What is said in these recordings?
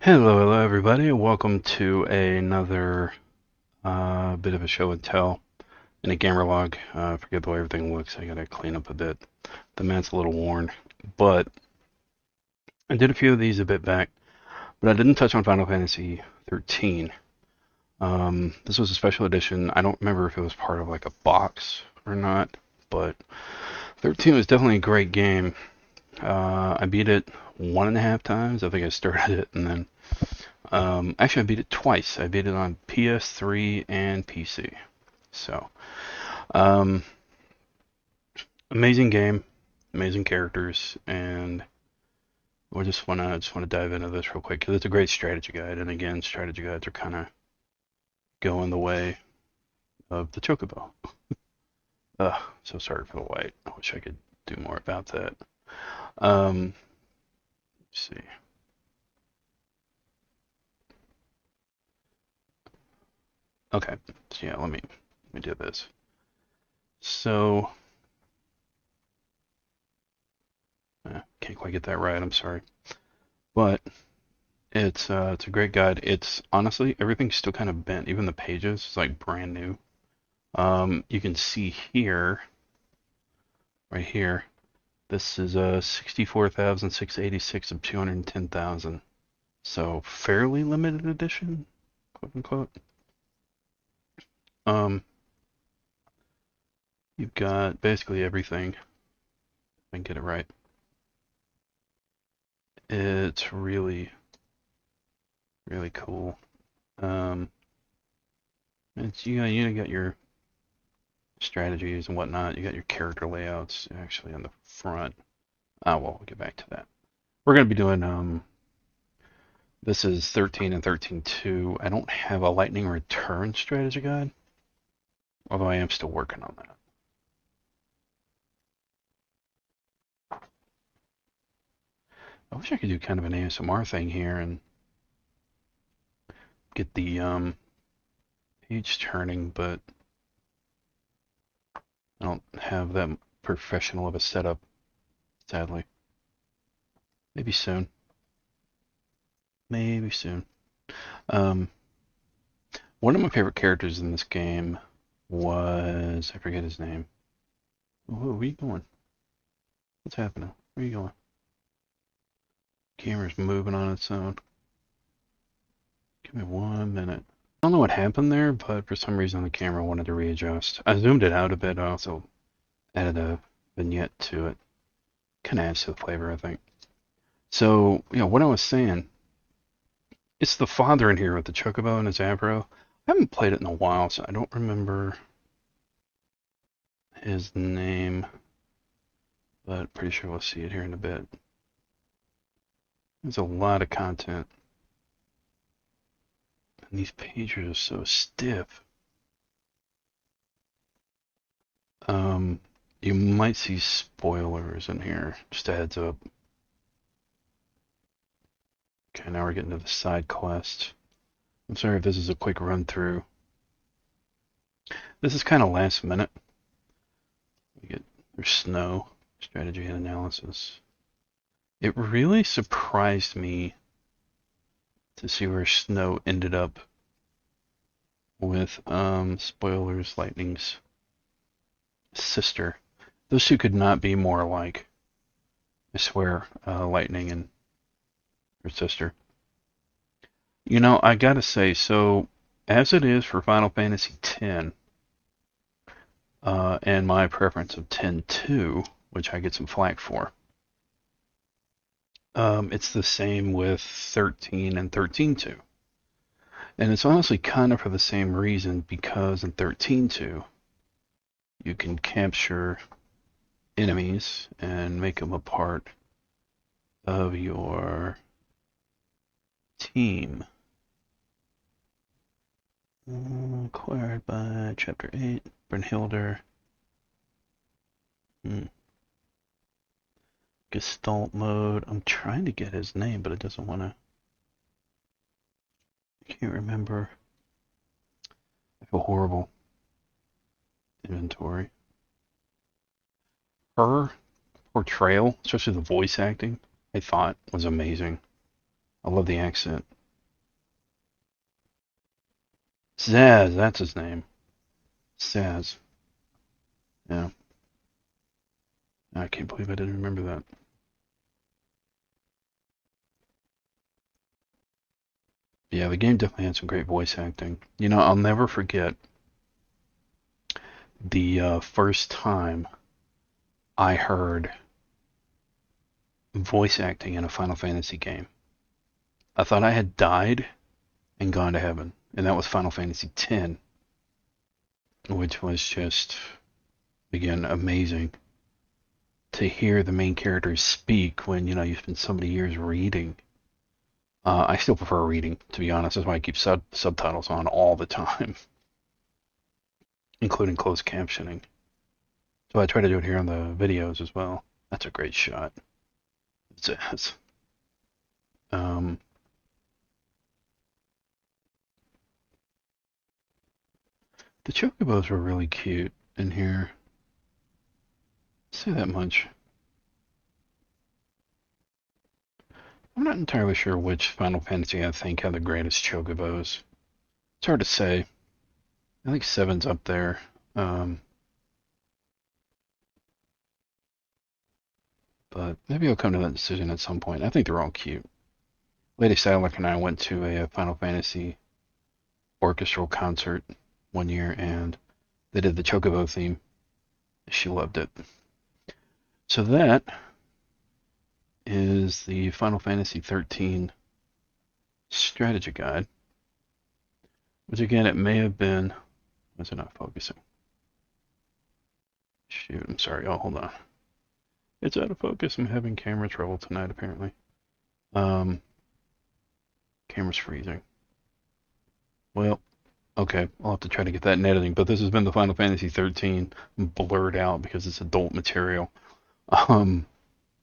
Hello everybody. Welcome to another bit of a show and tell in a gamer log. Forget the way everything looks. I gotta clean up a bit. The mat's a little worn, but I did a few of these a bit back, but I didn't touch on Final Fantasy 13. This was a special edition. I don't remember if it was part of like a box or not, but 13 was definitely a great game. I beat it 1.5 times. I think I started it and then actually, I beat it twice. I beat it on PS3 and PC. So, um, amazing game, amazing characters, and we just wanna dive into this real quick because it's a great strategy guide. And again, strategy guides are kind of going the way of the chocobo. So sorry for the light. I wish I could do more about that. Let's see. Okay, so yeah, let me do this. So, can't quite get that right. I'm sorry, but it's a great guide. It's honestly everything's still kind of bent, even the pages. It's like brand new. You can see here, right here. This is 64,686 of 210,000. So fairly limited edition, quote unquote. Um, you've got basically everything. If I can get it right. It's really cool. Um, it's you got your strategies and whatnot. You got your character layouts actually on the front. Well, we'll get back to that. We're going to be doing, this is 13 and 13-2. I don't have a lightning return strategy guide, although I am still working on that. I wish I could do kind of an ASMR thing here and get the page turning, but I don't have that professional of a setup, sadly. Maybe soon. Maybe soon. Um, One of my favorite characters in this game was, I forget his name. Where are you going? What's happening? Where are you going? Camera's moving on its own. Give me 1 minute. I don't know what happened there, but for some reason the camera wanted to readjust. I zoomed it out a bit. I also added a vignette to it. Kind of adds to the flavor, I think. So, what I was saying, it's the father in here with the chocobo and his afro. I haven't played it in a while, so I don't remember his name, but pretty sure we'll see it here in a bit. There's a lot of content. And these pages are so stiff. You might see spoilers in here, just a heads up. Okay, now we're getting to the side quest. I'm sorry if this is a quick run through. This is kind of last minute. There's snow, strategy and analysis. It really surprised me to see where Snow ended up with spoilers, Lightning's sister. Those two could not be more alike. I swear, Lightning and her sister. I gotta say, so as it is for Final Fantasy X, and my preference of 10-2, which I get some flack for, it's the same with 13 and 13-2. And it's honestly kind of for the same reason, because in 13-2, you can capture enemies and make them a part of your team. Acquired by Chapter 8, Brynhildr. Gestalt mode. I'm trying to get his name, but it doesn't want to. I can't remember. I feel horrible. Inventory. Her portrayal, especially the voice acting, I thought was amazing. I love the accent. Zaz, that's his name. Zaz. Yeah. I can't believe I didn't remember that. Yeah, the game definitely had some great voice acting. You know, I'll never forget the first time I heard voice acting in a Final Fantasy game. I thought I had died and gone to heaven, and that was Final Fantasy X, which was just, again, amazing to hear the main characters speak when, you know, you spend so many years reading. I still prefer reading, to be honest. That's why I keep subtitles on all the time, including closed captioning. So I try to do it here on the videos as well. That's a great shot. It's, um, the chocobos were really cute in here. I'll say that much. I'm not entirely sure which Final Fantasy I think had the greatest chocobos. It's hard to say. I think Seven's up there. Um, but maybe I'll come to that decision at some point. I think they're all cute. Lady Sadler and I went to a Final Fantasy orchestral concert one year, and they did the Chocobo theme. She loved it. So that is the Final Fantasy XIII strategy guide, which again, it may have been. Was it not focusing? Shoot, I'm sorry. Oh, hold on. It's out of focus. I'm having camera trouble tonight, apparently. Camera's freezing. Well, okay. I'll have to try to get that in editing. But this has been the Final Fantasy XIII blurred out because it's adult material.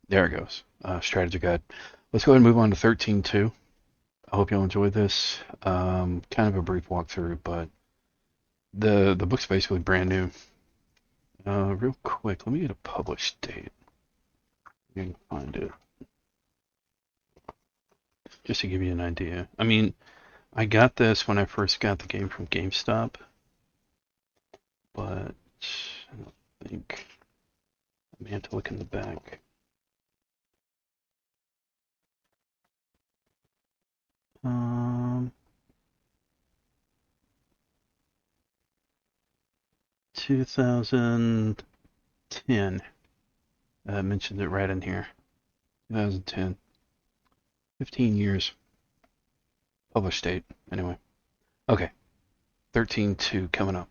There it goes. Strategy guide. Let's go ahead and move on to 13.2. I hope y'all enjoyed this. Kind of a brief walkthrough, but the book's basically brand new. Real quick, let me get a published date. You can find it. Just to give you an idea. I mean, I got this when I first got the game from GameStop, but I don't think I may have to look in the back. 2010. I mentioned it right in here. 2010. 15 years. Published date, anyway. Okay. 13.2 coming up.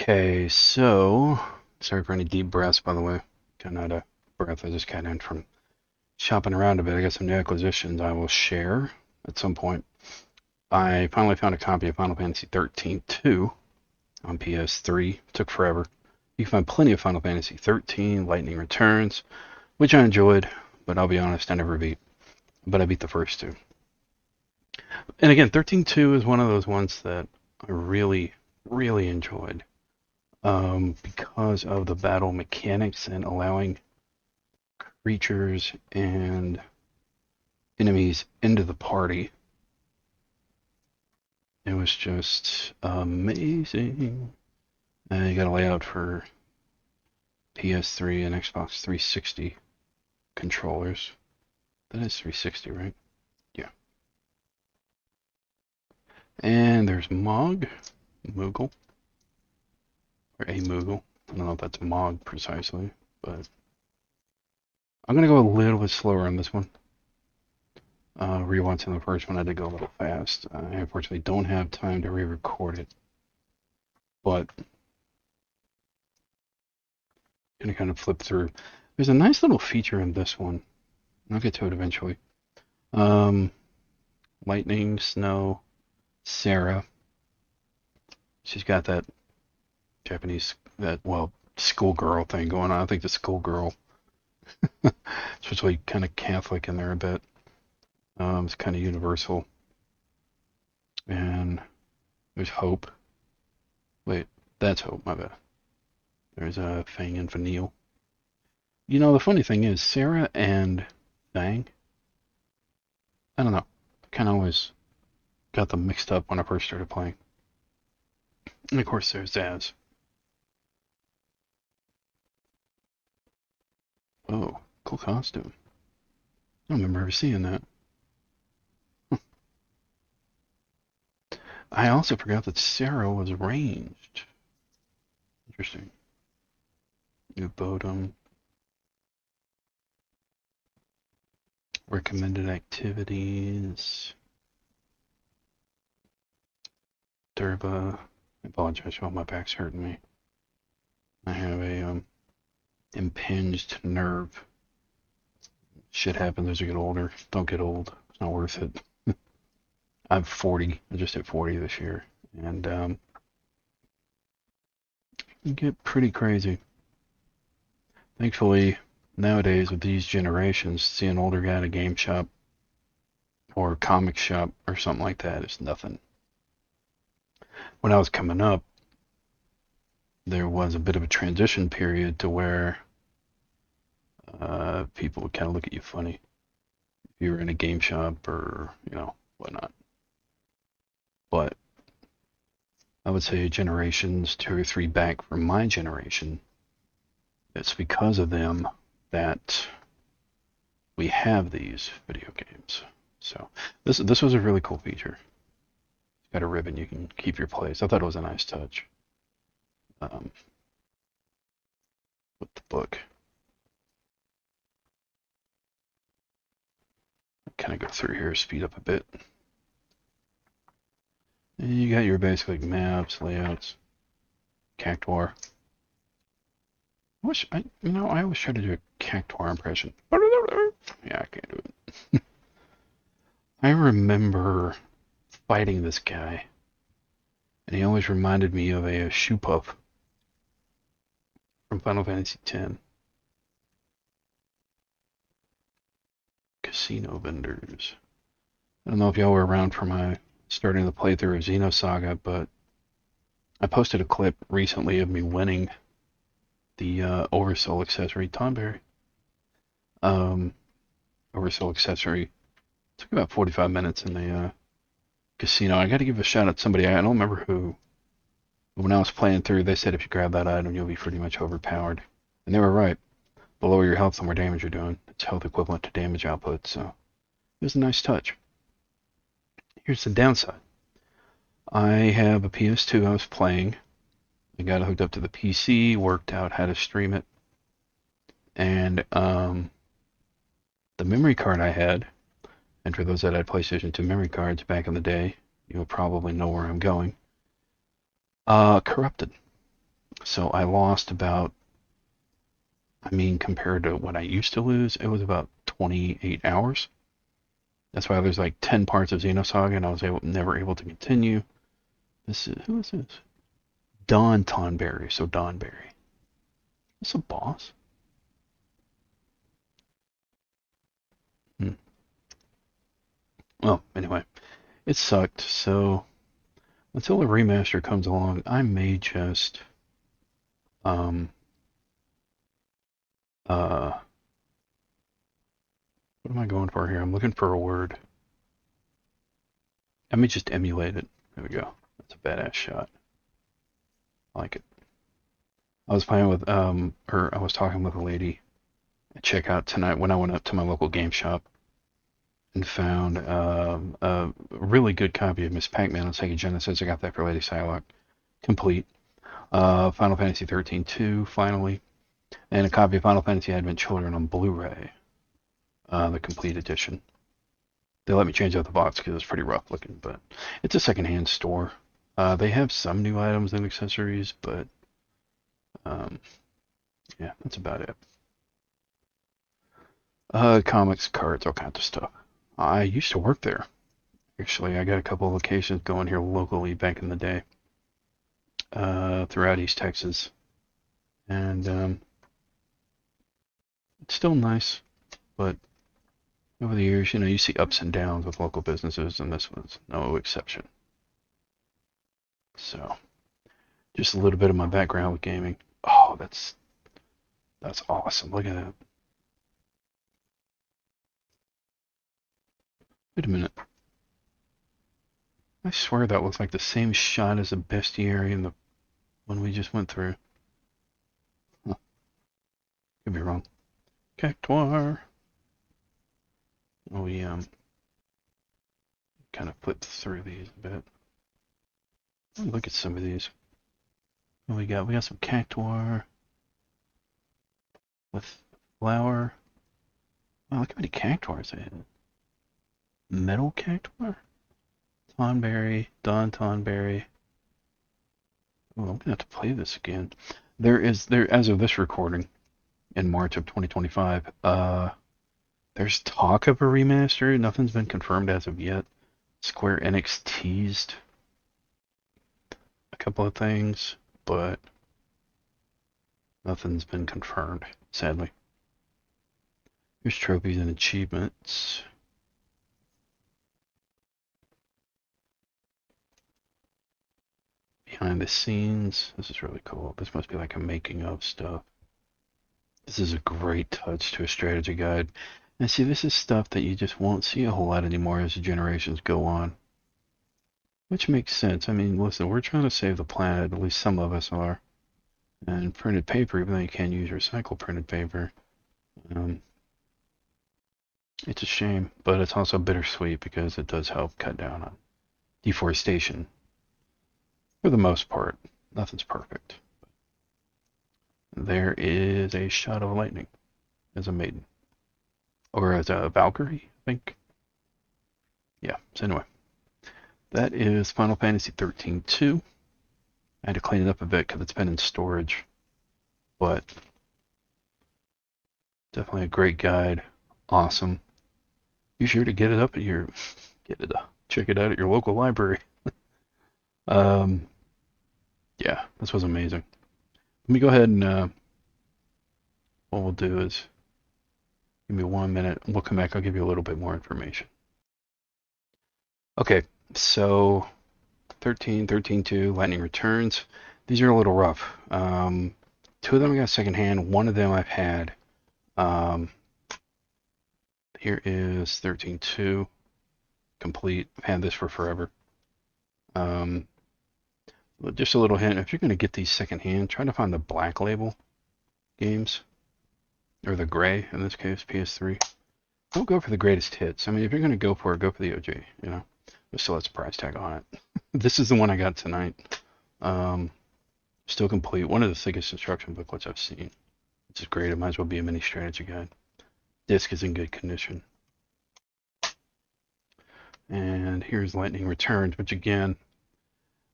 Okay, so sorry for any deep breaths, by the way. Kind of out of breath. I just got in from shopping around a bit. I got some new acquisitions I will share at some point. I finally found a copy of Final Fantasy XIII-2 on PS3. Took forever. You can find plenty of Final Fantasy XIII, Lightning Returns, which I enjoyed, but I'll be honest, I never beat. But I beat the first two. And again, 13.2 is one of those ones that I really, really enjoyed. Because of the battle mechanics and allowing creatures and enemies into the party. It was just amazing. You got a layout for PS3 and Xbox 360 controllers. That is 360, right? Yeah. And there's Moogle, or a Moogle. I don't know if that's Mog precisely, but I'm going to go a little bit slower on this one. Rewatching the first one, I did go a little fast. I unfortunately don't have time to re-record it, but I'm going to kind of flip through. There's a nice little feature in this one. I'll get to it eventually. Lightning, Snow, Sarah. She's got that Japanese, schoolgirl thing going on. I think the schoolgirl, especially kind of Catholic in there a bit. It's kind of universal. And there's Hope. Wait, that's Hope, my bad. There's Fang and Vanille. You know, the funny thing is, Sarah and Zang? I don't know. I kind of always got them mixed up when I first started playing. And of course there's Zaz. Oh, cool costume. I don't remember ever seeing that. I also forgot that Sarah was ranged. Interesting. New Bodum. Recommended activities. Durba. I apologize, my back's hurting me. I have a impinged nerve. Shit happens as you get older. Don't get old. It's not worth it. I'm 40. I just hit 40 this year. And it get pretty crazy. Thankfully, nowadays with these generations, seeing an older guy at a game shop or a comic shop or something like that is nothing. When I was coming up, there was a bit of a transition period to where people would kind of look at you funny if you were in a game shop or, whatnot. But I would say generations 2 or 3 back from my generation, it's because of them that we have these video games. So this was a really cool feature. It's got a ribbon you can keep your place. I thought it was a nice touch. With the book. Kind of go through here, speed up a bit. And you got your basic like maps, layouts, cactuar. I always try to do a cactuar impression. Yeah, I can't do it. I remember fighting this guy, and he always reminded me of a shoe puff from Final Fantasy X. Casino vendors. I don't know if y'all were around for my starting the playthrough of Xenosaga, but I posted a clip recently of me winning the Oversoul accessory Tonberry. Oversoul accessory took about 45 minutes in the casino. I got to give a shout out to somebody, I don't remember who. When I was playing through, they said if you grab that item, you'll be pretty much overpowered. And they were right. The lower your health, the more damage you're doing. It's health equivalent to damage output, so it was a nice touch. Here's the downside. I have a PS2 I was playing. I got it hooked up to the PC, worked out how to stream it. And the memory card I had, and for those that had PlayStation 2 memory cards back in the day, you'll probably know where I'm going, corrupted. So I lost about, compared to what I used to lose, it was about 28 hours. That's why there's like 10 parts of Xenosaga, and I was never able to continue. Who is this? Don Tonberry, so Donberry. Is this a boss? Well, anyway, it sucked, so until a remaster comes along, I may just what am I going for here? I'm looking for a word. I may just emulate it. There we go. That's a badass shot. I like it. I was playing with or I was talking with a lady at checkout tonight when I went up to my local game shop and found a really good copy of Miss Pac-Man on Sega Genesis. I got that for Lady Psylocke, complete. Final Fantasy XIII-2, finally, and a copy of Final Fantasy Advent Children on Blu-ray, the complete edition. They let me change out the box because it's pretty rough looking, but it's a secondhand store. They have some new items and accessories, but yeah, that's about it. Comics, cards, all kinds of stuff. I used to work there. Actually, I got a couple of locations going here locally back in the day, throughout East Texas, and it's still nice, but over the years, you see ups and downs with local businesses, and this was no exception. So, just a little bit of my background with gaming. Oh, that's awesome. Look at that. Wait a minute. I swear that looks like the same shot as the bestiary in the one we just went through. Huh. Could be wrong. Cactuar. We kind of flip through these a bit. Look at some of these. What we got? We got some Cactuar with flower. Wow, look how many Cactuars I had. Metal Cactuar? Tonberry, Don Tonberry. Oh, I'm gonna have to play this again. There, as of this recording in March of 2025, there's talk of a remaster. Nothing's been confirmed as of yet. Square Enix teased a couple of things, but nothing's been confirmed, sadly. Here's trophies and achievements. Behind the scenes. This is really cool. This must be like a making of stuff. This is a great touch to a strategy guide. And see, this is stuff that you just won't see a whole lot anymore as the generations go on. Which makes sense. I mean, listen, we're trying to save the planet, at least some of us are. And printed paper, even though you can't use recycled printed paper, it's a shame, but it's also bittersweet because it does help cut down on deforestation. For the most part, nothing's perfect. There is a shot of lightning as a maiden. Or as a Valkyrie, I think. Yeah, so anyway. That is Final Fantasy XIII-2. I had to clean it up a bit because it's been in storage. But definitely a great guide. Awesome. Be sure to get it up at your... check it out at your local library. Yeah, this was amazing. Let me go ahead and what we'll do is give me 1 minute. We'll come back. I'll give you a little bit more information. Okay, so 13-2, Lightning Returns. These are a little rough. 2 of them I got secondhand. 1 of them I've had. Here is 13-2 complete. I've had this for forever. Just a little hint, if you're going to get these secondhand, try to find the black label games, or the gray, in this case, PS3. Don't go for the greatest hits. I mean, if you're going to go for it, go for the OG, you know. But still has a price tag on it. This is the one I got tonight. Still complete. One of the thickest instruction booklets I've seen. Which is great. It might as well be a mini strategy guide. Disc is in good condition. And here's Lightning Returns, which again,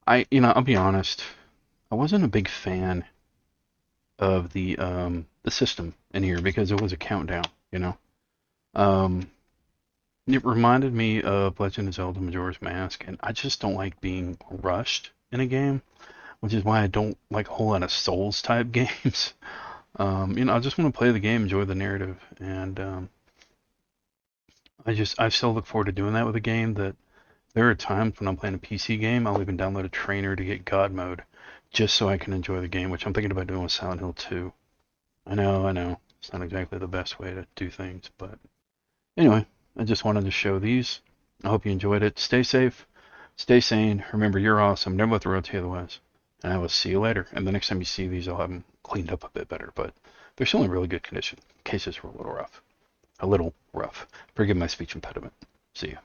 I'll be honest, I wasn't a big fan of the system in here because it was a countdown, you know. It reminded me of Legend of Zelda Majora's Mask, and I just don't like being rushed in a game, which is why I don't like a whole lot of Souls type games. I just want to play the game, enjoy the narrative, and I still look forward to doing that with a game. That there are times when I'm playing a PC game, I'll even download a trainer to get God mode, just so I can enjoy the game, which I'm thinking about doing with Silent Hill 2. I know, it's not exactly the best way to do things, but anyway, I just wanted to show these. I hope you enjoyed it. Stay safe, stay sane. Remember, you're awesome. Never let the road take you otherwise. And I will see you later. And the next time you see these, I'll have them cleaned up a bit better, but they're still in really good condition. Cases were a little rough. Forgive my speech impediment. See ya.